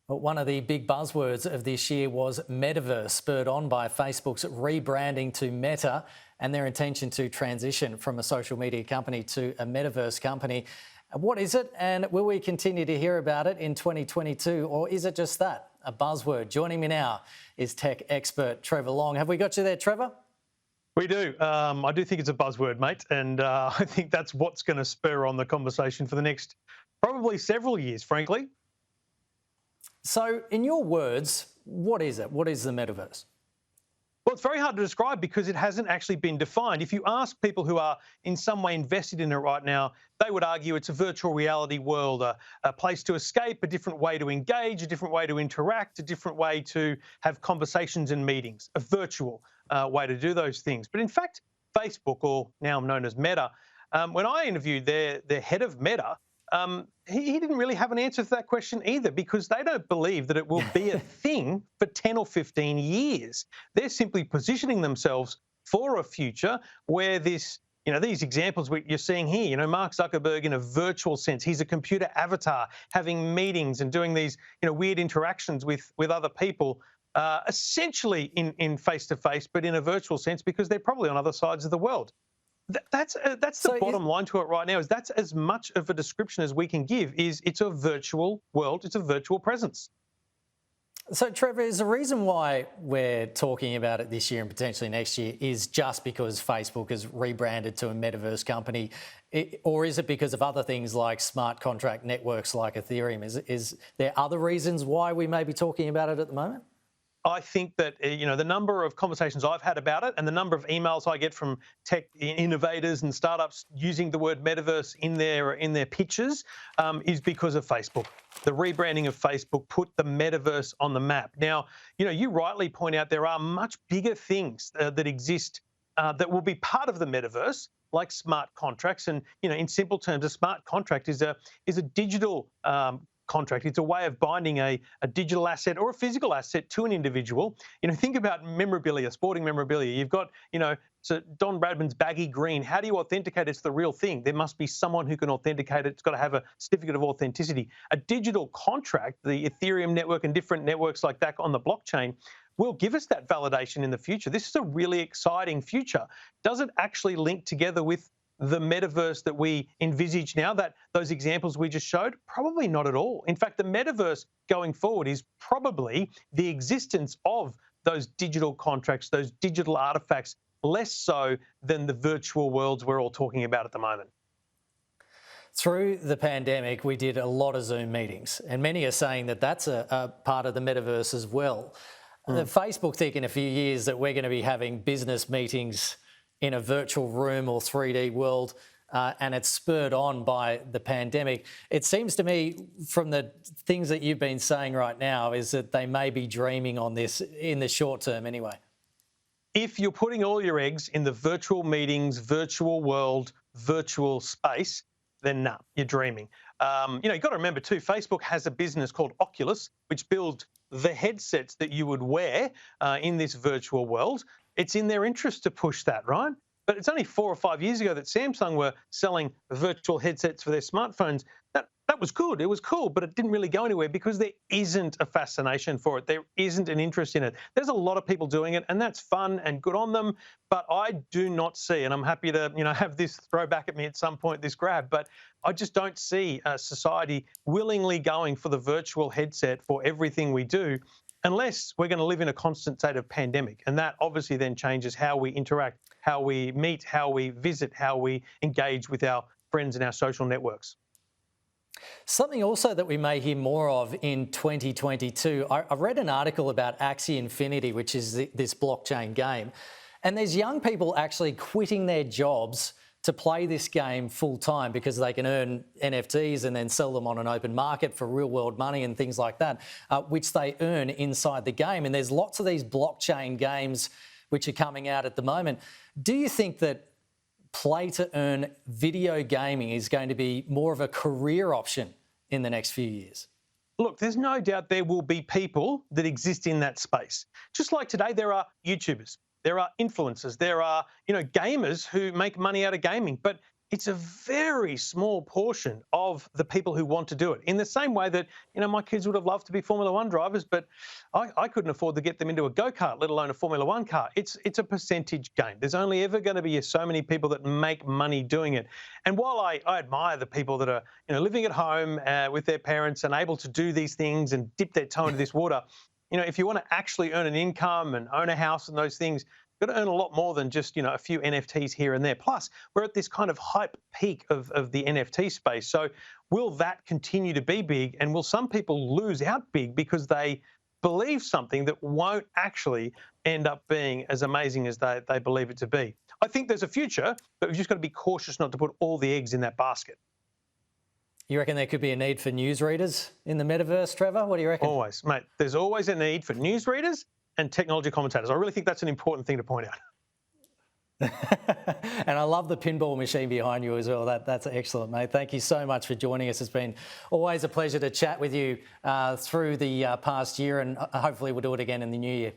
But one of the big buzzwords of this year was Metaverse, spurred on by Facebook's rebranding to Meta and their intention to transition from a social media company to a Metaverse company. What is it, and will we continue to hear about it in 2022, or is it just that, a buzzword? Joining me now is tech expert Trevor Long. Have we got you there, Trevor? We do. I do think it's a buzzword, mate, and I think that's what's going to spur on the conversation for the next probably several years, frankly. So, in your words, what is it? What is the metaverse? Well, it's very hard to describe because it hasn't actually been defined. If you ask people who are in some way invested in it right now, they would argue it's a virtual reality world, a place to escape, a different way to engage, a different way to interact, a different way to have conversations and meetings, a virtual way to do those things. But in fact, Facebook, or now known as Meta, when I interviewed their head of Meta, he didn't really have an answer to that question either, because they don't believe that it will be a thing for 10 or 15 years. They're simply positioning themselves for a future where these examples you're seeing here, Mark Zuckerberg in a virtual sense, he's a computer avatar having meetings and doing these, weird interactions with other people, essentially in face-to-face, but in a virtual sense because they're probably on other sides of the world. That's the bottom line to it right now. Is that's as much of a description as we can give. Is it's a virtual world, it's a virtual presence. So, Trevor, is the reason why we're talking about it this year and potentially next year is just because Facebook has rebranded to a metaverse company, or is it because of other things like smart contract networks like Ethereum? Is there other reasons why we may be talking about it at the moment? I think that, the number of conversations I've had about it and the number of emails I get from tech innovators and startups using the word metaverse in their pitches is because of Facebook. The rebranding of Facebook put the metaverse on the map. Now, you rightly point out there are much bigger things that exist that will be part of the metaverse, like smart contracts. And, in simple terms, a smart contract is a digital contract. It's a way of binding a digital asset or a physical asset to an individual. Think about memorabilia, sporting memorabilia. You've got, so Don Bradman's baggy green. How do you authenticate it's the real thing? There must be someone who can authenticate it. It's got to have a certificate of authenticity. A digital contract, the Ethereum network and different networks like that on the blockchain, will give us that validation in the future. This is a really exciting future. Does it actually link together with the metaverse that we envisage now, that those examples we just showed? Probably not at all. In fact, the metaverse going forward is probably the existence of those digital contracts, those digital artifacts, less so than the virtual worlds we're all talking about at the moment. Through the pandemic, we did a lot of Zoom meetings, and many are saying that that's a part of the metaverse as well. Facebook think in a few years that we're going to be having business meetings in a virtual room or 3D world, and it's spurred on by the pandemic. It seems to me, from the things that you've been saying right now, is that they may be dreaming on this in the short term anyway. If you're putting all your eggs in the virtual meetings, virtual world, virtual space, then nah, you're dreaming. You've got to remember too, Facebook has a business called Oculus, which builds the headsets that you would wear in this virtual world. It's in their interest to push that, right? But it's only 4 or 5 years ago that Samsung were selling virtual headsets for their smartphones. That was good. It was cool, but it didn't really go anywhere because there isn't a fascination for it. There isn't an interest in it. There's a lot of people doing it, and that's fun and good on them. But I do not see, and I'm happy to have this throw back at me at some point, this grab, but I just don't see society willingly going for the virtual headset for everything we do, unless we're going to live in a constant state of pandemic. And that obviously then changes how we interact, how we meet, how we visit, how we engage with our friends and our social networks. Something also that we may hear more of in 2022, I read an article about Axie Infinity, which is this blockchain game, and there's young people actually quitting their jobs to play this game full time because they can earn NFTs and then sell them on an open market for real world money and things like that, which they earn inside the game. And there's lots of these blockchain games which are coming out at the moment. Do you think that play to earn video gaming is going to be more of a career option in the next few years? Look, there's no doubt there will be people that exist in that space. Just like today, there are YouTubers, there are influencers, there are, gamers who make money out of gaming. But it's a very small portion of the people who want to do it. In the same way that, my kids would have loved to be Formula One drivers, but I couldn't afford to get them into a go-kart, let alone a Formula One car. It's a percentage game. There's only ever going to be so many people that make money doing it. And while I admire the people that are, living at home with their parents and able to do these things and dip their toe into this water, if you want to actually earn an income and own a house and those things, you've got to earn a lot more than just, a few NFTs here and there. Plus, we're at this kind of hype peak of the NFT space. So will that continue to be big? And will some people lose out big because they believe something that won't actually end up being as amazing as they believe it to be? I think there's a future, but we've just got to be cautious not to put all the eggs in that basket. You reckon there could be a need for newsreaders in the metaverse, Trevor? What do you reckon? Always, mate. There's always a need for newsreaders and technology commentators. I really think that's an important thing to point out. And I love the pinball machine behind you as well. That's excellent, mate. Thank you so much for joining us. It's been always a pleasure to chat with you through the past year, and hopefully we'll do it again in the new year.